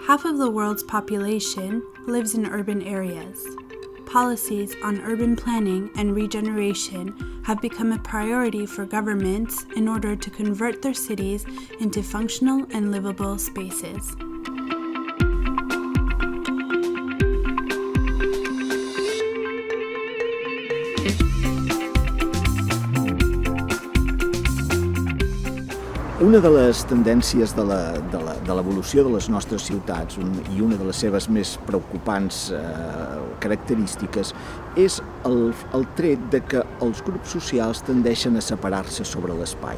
Half of the world's population lives in urban areas. Policies on urban planning and regeneration have become a priority for governments in order to convert their cities into functional and livable spaces. Una de les tendències de l'evolució de les nostres ciutats i una de les seves més preocupants característiques és el tret de que els grups socials tendeixen a separar-se sobre l'espai.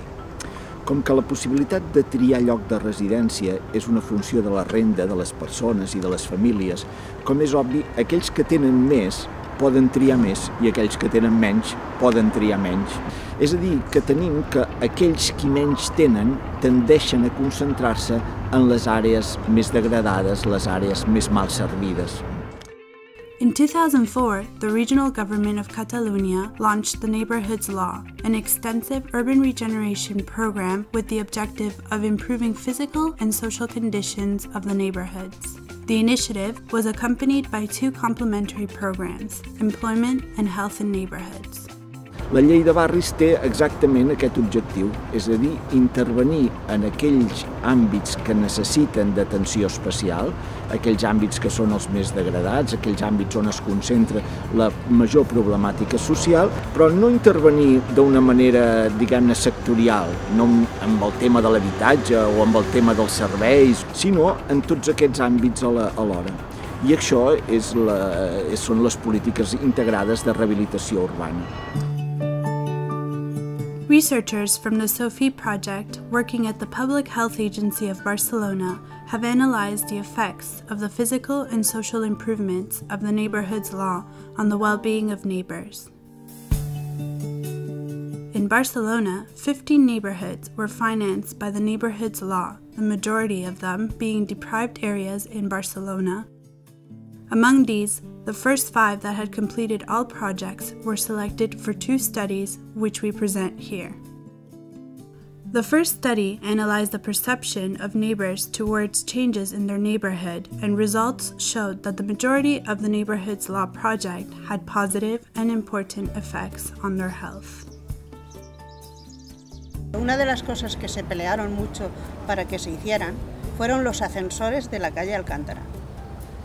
Com que la possibilitat de triar lloc de residència és una funció de la renda de les persones i de les famílies, com és obvi, aquells que tenen més poden triar més i aquells que tenen menys poden triar menys. És a dir, que tenim que aquells qui menys tenen tendeixen a concentrar-se en les àrees més degradades, les àrees més mal servides. In 2004, the regional government of Catalonia launched the Neighborhoods Law, an extensive urban regeneration program with the objective of improving physical and social conditions of the neighborhoods. The initiative was accompanied by two complementary programs, employment and health in neighborhoods. La llei de barris té exactament aquest objectiu, és a dir, intervenir en aquells àmbits que necessiten d'atenció especial, aquells àmbits que són els més degradats, aquells àmbits on es concentra la major problemàtica social, però no intervenir d'una manera, diguem-ne, sectorial, no amb el tema de l'habitatge o amb el tema dels serveis, sinó en tots aquests àmbits alhora. I això són les polítiques integrades de rehabilitació urbana. Researchers from the SOPHIE project working at the Public Health Agency of Barcelona have analyzed the effects of the physical and social improvements of the Neighborhoods Law on the well-being of neighbors. In Barcelona, 15 neighborhoods were financed by the Neighborhoods Law, the majority of them being deprived areas in Barcelona. Among these, the first 5 that had completed all projects were selected for 2 studies, which we present here. The first study analyzed the perception of neighbors towards changes in their neighborhood, and results showed that the majority of the Neighborhoods Law project had positive and important effects on their health. Una de las cosas que se pelearon mucho para que se hicieran fueron los ascensores de la calle Alcántara.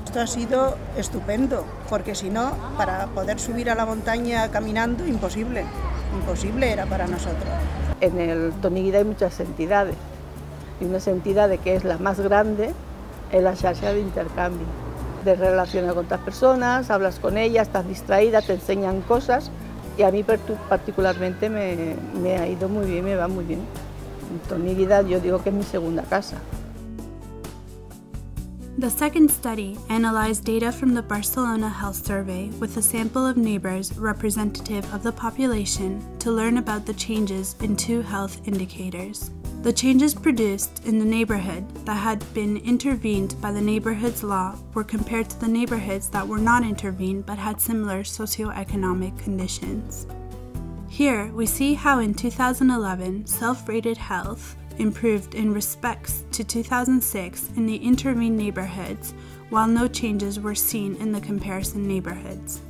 Esto ha sido estupendo, porque si no, para poder subir a la montaña caminando, imposible era para nosotros. En el Toniguida hay muchas entidades, y una entidad que es la más grande es la xarxa de intercambio. Te relacionas con otras personas, hablas con ellas, estás distraída, te enseñan cosas, y a mí particularmente me ha ido muy bien, me va muy bien. En Toniguida yo digo que es mi segunda casa. The second study analyzed data from the Barcelona Health Survey with a sample of neighbors representative of the population to learn about the changes in 2 health indicators. The changes produced in the neighborhood that had been intervened by the Neighborhoods Law were compared to the neighborhoods that were not intervened but had similar socioeconomic conditions. Here we see how in 2011 self-rated health improved in respects to 2006 in the intervened neighborhoods, while no changes were seen in the comparison neighborhoods.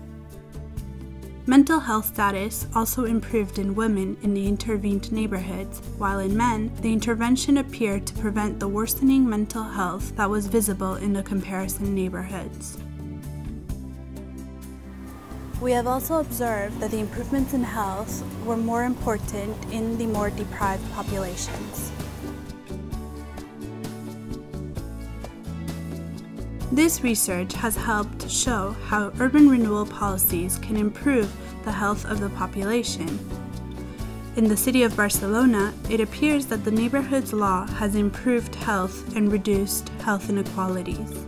Mental health status also improved in women in the intervened neighborhoods, while in men, the intervention appeared to prevent the worsening mental health that was visible in the comparison neighborhoods. We have also observed that the improvements in health were more important in the more deprived populations. This research has helped show how urban renewal policies can improve the health of the population. In the city of Barcelona, it appears that the Neighborhoods Law has improved health and reduced health inequalities.